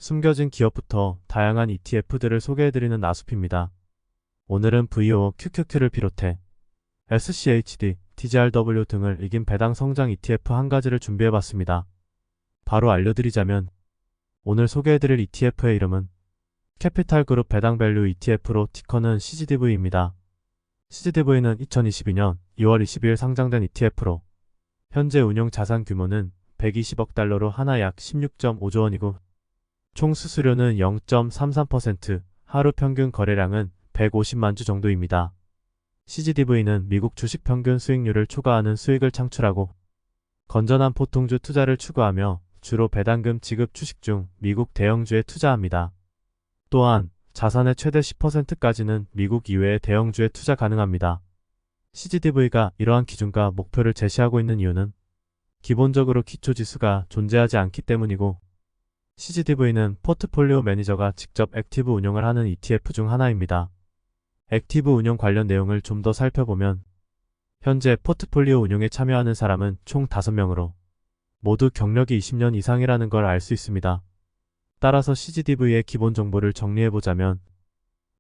숨겨진 기업부터 다양한 ETF들을 소개해드리는 나숲입니다. 오늘은 VO, QQQ를 비롯해 SCHD, TGRW 등을 이긴 배당 성장 ETF 한 가지를 준비해봤습니다. 바로 알려드리자면 오늘 소개해드릴 ETF의 이름은 캐피탈그룹 배당밸류 ETF로 티커는 CGDV입니다. CGDV는 2022년 2월 22일 상장된 ETF로 현재 운용 자산 규모는 120억 달러로 하나 약 16.5조 원이고 총 수수료는 0.33%, 하루 평균 거래량은 150만 주 정도입니다. CGDV는 미국 주식 평균 수익률을 초과하는 수익을 창출하고 건전한 포통주 투자를 추구하며 주로 배당금 지급 주식 중 미국 대형주에 투자합니다. 또한 자산의 최대 10%까지는 미국 이외의 대형주에 투자 가능합니다. CGDV가 이러한 기준과 목표를 제시하고 있는 이유는 기본적으로 기초지수가 존재하지 않기 때문이고 CGDV는 포트폴리오 매니저가 직접 액티브 운용을 하는 ETF 중 하나입니다. 액티브 운용 관련 내용을 좀 더 살펴보면 현재 포트폴리오 운용에 참여하는 사람은 총 5명으로 모두 경력이 20년 이상이라는 걸 알 수 있습니다. 따라서 CGDV의 기본 정보를 정리해보자면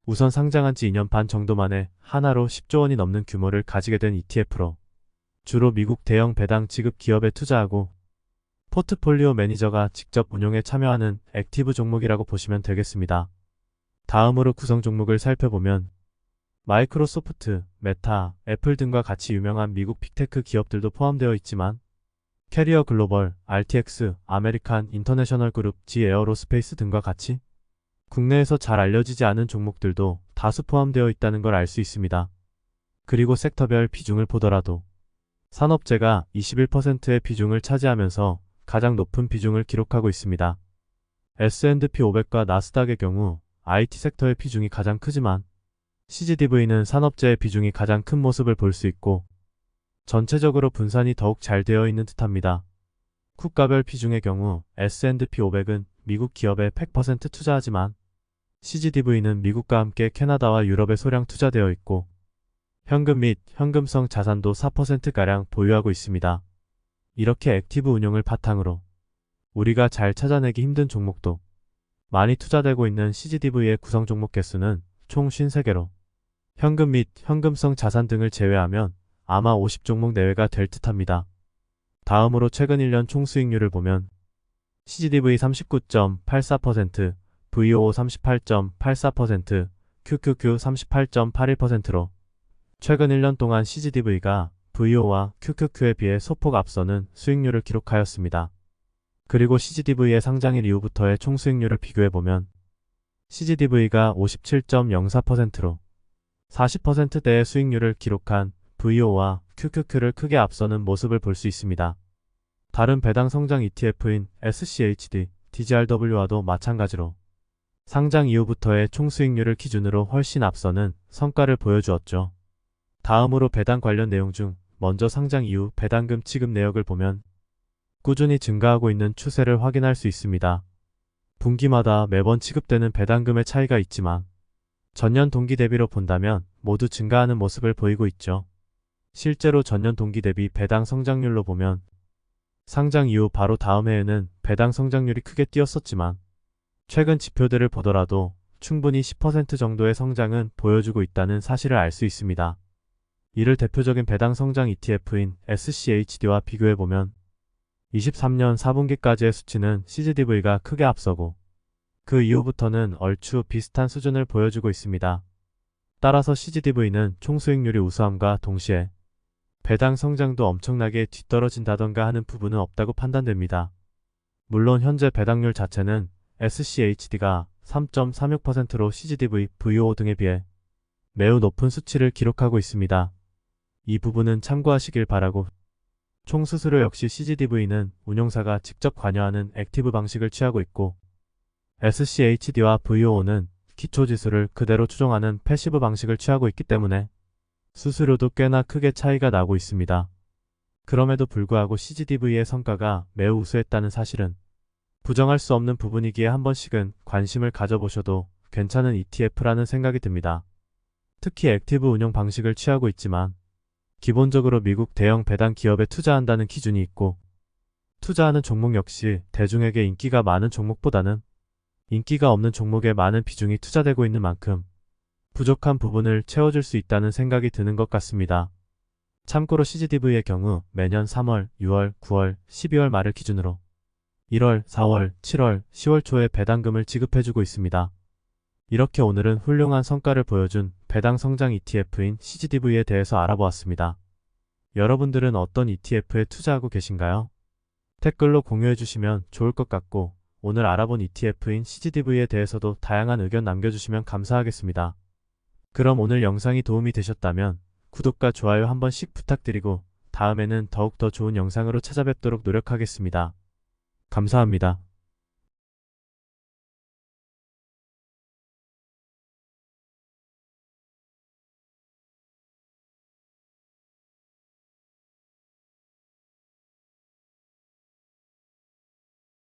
우선 상장한 지 2년 반 정도 만에 하나로 10조 원이 넘는 규모를 가지게 된 ETF로 주로 미국 대형 배당 지급 기업에 투자하고 포트폴리오 매니저가 직접 운용에 참여하는 액티브 종목이라고 보시면 되겠습니다. 다음으로 구성 종목을 살펴보면 마이크로소프트, 메타, 애플 등과 같이 유명한 미국 빅테크 기업들도 포함되어 있지만 캐리어 글로벌, RTX, 아메리칸 인터내셔널 그룹, G 에어로스페이스 등과 같이 국내에서 잘 알려지지 않은 종목들도 다수 포함되어 있다는 걸 알 수 있습니다. 그리고 섹터별 비중을 보더라도 산업재가 21%의 비중을 차지하면서 가장 높은 비중을 기록하고 있습니다. S&P 500과 나스닥의 경우 IT 섹터의 비중이 가장 크지만 CGDV는 산업재의 비중이 가장 큰 모습을 볼 수 있고 전체적으로 분산이 더욱 잘 되어 있는 듯합니다. 국가별 비중의 경우 S&P 500은 미국 기업에 100% 투자하지만 CGDV는 미국과 함께 캐나다와 유럽에 소량 투자되어 있고 현금 및 현금성 자산도 4%가량 보유하고 있습니다. 이렇게 액티브 운용을 바탕으로 우리가 잘 찾아내기 힘든 종목도 많이 투자되고 있는 CGDV의 구성 종목 개수는 총 53개로 현금 및 현금성 자산 등을 제외하면 아마 50종목 내외가 될 듯합니다. 다음으로 최근 1년 총 수익률을 보면 CGDV 39.84%, VOO 38.84%, QQQ 38.81%로 최근 1년 동안 CGDV가 VO와 QQQ에 비해 소폭 앞서는 수익률을 기록하였습니다. 그리고 CGDV의 상장일 이후부터의 총 수익률을 비교해보면 CGDV가 57.04%로 40%대의 수익률을 기록한 VO와 QQQ를 크게 앞서는 모습을 볼 수 있습니다. 다른 배당 성장 ETF인 SCHD, TGRW와도 마찬가지로 상장 이후부터의 총 수익률을 기준으로 훨씬 앞서는 성과를 보여주었죠. 다음으로 배당 관련 내용 중 먼저 상장 이후 배당금 지급 내역을 보면 꾸준히 증가하고 있는 추세를 확인할 수 있습니다. 분기마다 매번 지급되는 배당금의 차이가 있지만 전년 동기 대비로 본다면 모두 증가하는 모습을 보이고 있죠. 실제로 전년 동기 대비 배당 성장률로 보면 상장 이후 바로 다음 해에는 배당 성장률이 크게 뛰었었지만 최근 지표들을 보더라도 충분히 10% 정도의 성장은 보여주고 있다는 사실을 알 수 있습니다. 이를 대표적인 배당 성장 ETF인 SCHD와 비교해보면 23년 4분기까지의 수치는 CGDV가 크게 앞서고 그 이후부터는 얼추 비슷한 수준을 보여주고 있습니다. 따라서 CGDV는 총 수익률이 우수함과 동시에 배당 성장도 엄청나게 뒤떨어진다던가 하는 부분은 없다고 판단됩니다. 물론 현재 배당률 자체는 SCHD가 3.36%로 CGDV, VOO 등에 비해 매우 높은 수치를 기록하고 있습니다. 이 부분은 참고하시길 바라고 총 수수료 역시 CGDV는 운용사가 직접 관여하는 액티브 방식을 취하고 있고 SCHD와 VOO는 기초지수를 그대로 추종하는 패시브 방식을 취하고 있기 때문에 수수료도 꽤나 크게 차이가 나고 있습니다. 그럼에도 불구하고 CGDV의 성과가 매우 우수했다는 사실은 부정할 수 없는 부분이기에 한 번씩은 관심을 가져보셔도 괜찮은 ETF라는 생각이 듭니다. 특히 액티브 운용 방식을 취하고 있지만 기본적으로 미국 대형 배당 기업에 투자한다는 기준이 있고 투자하는 종목 역시 대중에게 인기가 많은 종목보다는 인기가 없는 종목에 많은 비중이 투자되고 있는 만큼 부족한 부분을 채워줄 수 있다는 생각이 드는 것 같습니다. 참고로 CGDV의 경우 매년 3월, 6월, 9월, 12월 말을 기준으로 1월, 4월, 7월, 10월 초에 배당금을 지급해주고 있습니다. 이렇게 오늘은 훌륭한 성과를 보여준 배당 성장 ETF인 CGDV에 대해서 알아보았습니다. 여러분들은 어떤 ETF에 투자하고 계신가요? 댓글로 공유해주시면 좋을 것 같고, 오늘 알아본 ETF인 CGDV에 대해서도 다양한 의견 남겨주시면 감사하겠습니다. 그럼 오늘 영상이 도움이 되셨다면 구독과 좋아요 한 번씩 부탁드리고 다음에는 더욱더 좋은 영상으로 찾아뵙도록 노력하겠습니다. 감사합니다.